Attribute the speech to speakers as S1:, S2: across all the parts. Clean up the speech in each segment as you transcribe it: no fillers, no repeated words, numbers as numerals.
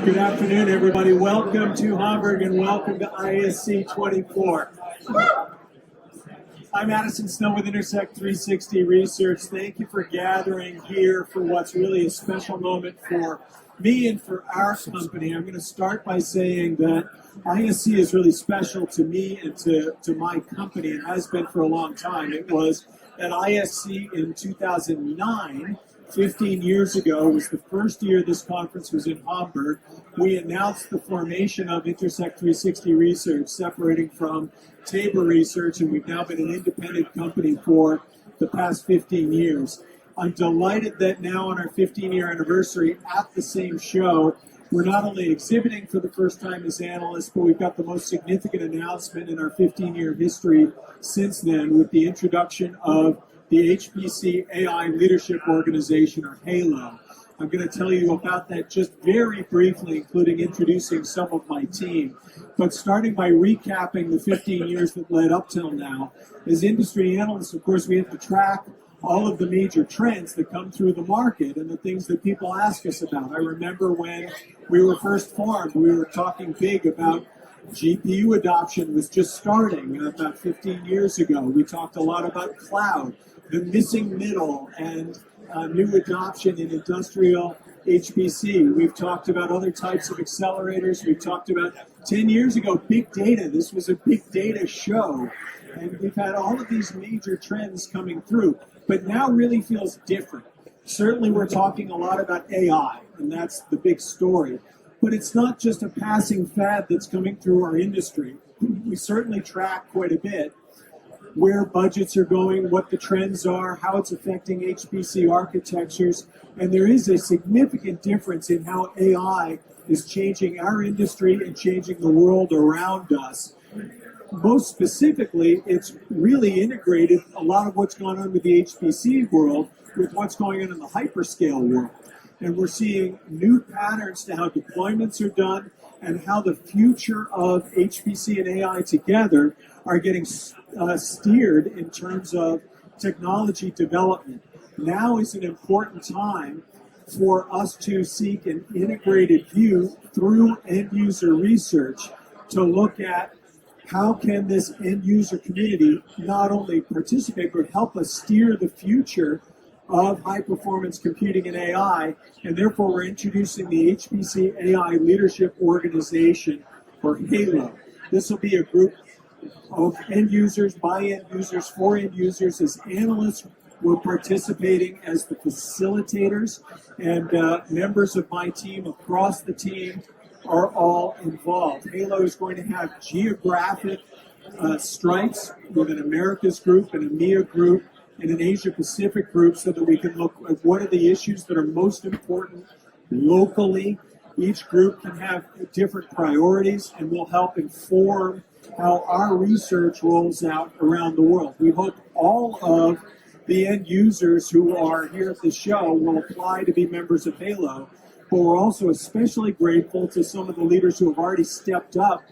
S1: Good afternoon, everybody. Welcome to Hamburg and welcome to ISC24. I'm Addison, Snell with Intersect360 Research. Thank you for gathering here for what's really a special moment for me and for our company. I'm going to start by saying that ISC is really special to me and to my company. It has been for a long time. It was at ISC in 2009. 15 years ago was the first year this conference was in Hamburg. We announced the formation of Intersect360 Research, separating from Tabor Research, and we've now been an independent company for the past 15 years. I'm delighted that now on our 15-year anniversary at the same show, we're not only exhibiting for the first time as analysts, but we've got the most significant announcement in our 15-year history since then with the introduction of the HPC-AI Leadership Organization, or HALO. I'm going to tell you about that just very briefly, including introducing some of my team. But starting by recapping the 15 years that led up till now, as industry analysts, of course, we have to track all of the major trends that come through the market and the things that people ask us about. I remember when we were first formed, we were talking big about GPU adoption was just starting about 15 years ago. We talked a lot about cloud, the missing middle, and new adoption in industrial HPC. We've talked about other types of accelerators. We've talked about 10 years ago, big data. This was a big data show. And we've had all of these major trends coming through, but now really feels different. Certainly we're talking a lot about AI, and that's the big story. But it's not just a passing fad that's coming through our industry. We certainly track quite a bit where budgets are going, what the trends are, how it's affecting HPC architectures, and there is a significant difference in how AI is changing our industry and changing the world around us. Most specifically, it's really integrated a lot of what's going on with the HPC world with what's going on in the hyperscale world. And we're seeing new patterns to how deployments are done and how the future of HPC and AI together are getting steered in terms of technology development. Now is an important time for us to seek an integrated view through end-user research to look at how can this end-user community not only participate, but help us steer the future of high-performance computing and AI, and therefore we're introducing the HPC-AI Leadership Organization, or HALO. This will be a group of end users, by end users, for end users. As analysts, we're participating as the facilitators, and members of my team across the team are all involved. HALO is going to have geographic stripes with an Americas group, an EMEA group, and an Asia-Pacific group so that we can look at what are the issues that are most important locally. Each group can have different priorities and will help inform how our research rolls out around the world. We hope all of the end users who are here at the show will apply to be members of HALO, but we're also especially grateful to some of the leaders who have already stepped up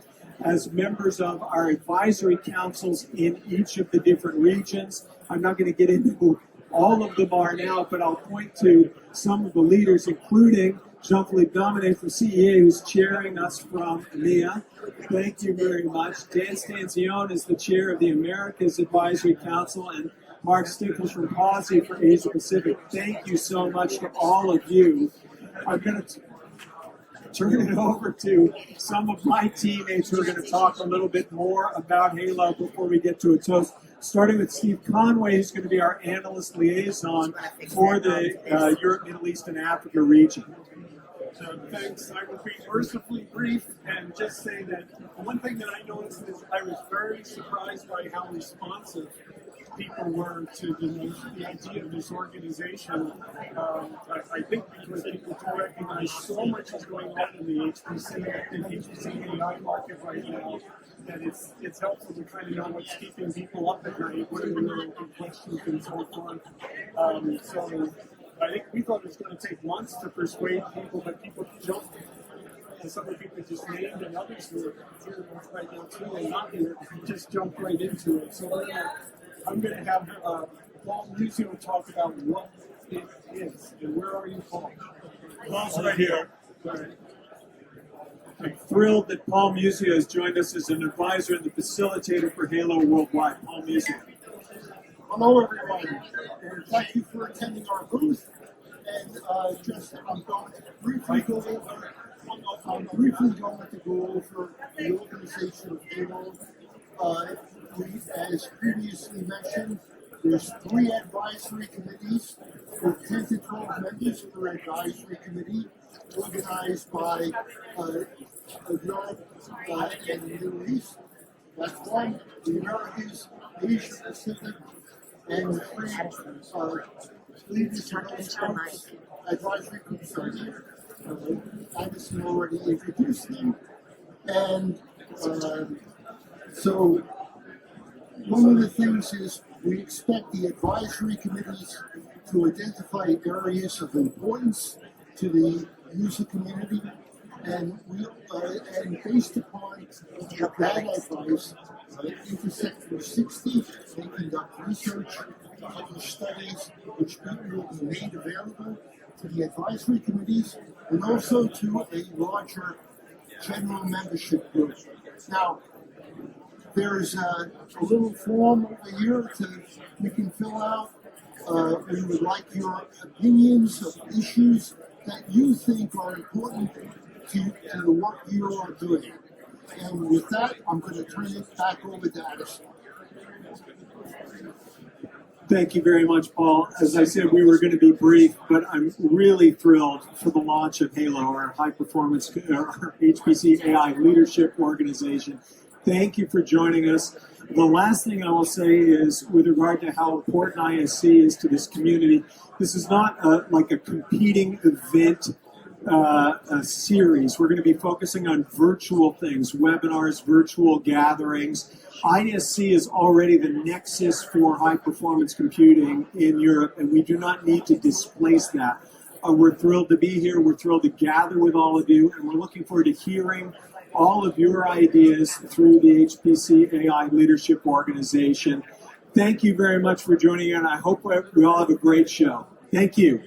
S1: as members of our advisory councils in each of the different regions. I'm not going to get into all of them are now, but I'll point to some of the leaders, including Jean-Philippe Dominic from CEA, who's chairing us from EMEA. Thank you very much. Dan Stanzione is the chair of the Americas Advisory Council, and Mark Stickles from Policy for Asia Pacific. Thank you so much to all of you. I'm going to turn it over to some of my teammates who are going to talk a little bit more about HALO before we get to a toast. Starting with Steve Conway, who's going to be our analyst liaison for the Europe, Middle East, and Africa region.
S2: So thanks. I will be mercifully brief and just say that one thing that I noticed is I was very surprised by how responsive people were to the idea of this organization. I think because people do recognize so much is going on in the HPC AI market right now, that it's helpful to kind of know what's keeping people up at night, what are the really good questions and so forth. So I think we thought it was going to take months to persuade people, but people jumped. And some of the people just named, and others who are here right now too, and not here, just jumped right into it. So I'm going to have Paul Muzio talk about what it is. And where are you, Paul?
S3: Paul's right here.
S2: Right.
S1: I'm thrilled that Paul Muzio has joined us as an advisor and the facilitator for Halo Worldwide. Paul Muzio.
S3: Hello, everyone, and thank you for attending our booth. And I'm going to briefly go over the organization of Halo. As previously mentioned, there's 3 advisory committees with 10 to 12 members per advisory committee, organized by Europe and the Middle East. That's one. The Americas, Asia Pacific, and 3 leaders in those groups, advisory groups are here. Addison already introduced them. And so one of the things is we expect the advisory committees to identify areas of importance to the user community, and based upon that advice, Intersector 60, they conduct research, publish studies, which will be made available to the advisory committees and also to a larger general membership group. Now, there's a little form over here you can fill out. We would like your opinions of issues that you think are important to the work you are doing. And with that, I'm going to turn it back over to Addison.
S1: Thank you very much, Paul. As I said, we were going to be brief, but I'm really thrilled for the launch of Halo, our high-performance our HPC-AI leadership organization. Thank you for joining us. The last thing I will say is, with regard to how important ISC is to this community, this is not like a competing event series. We're going to be focusing on virtual things, webinars, virtual gatherings. ISC is already the nexus for high-performance computing in Europe, and we do not need to displace that. We're thrilled to be here. We're thrilled to gather with all of you, and we're looking forward to hearing all of your ideas through the HPC-AI Leadership Organization. Thank you very much for joining in. I hope we all have a great show. Thank you.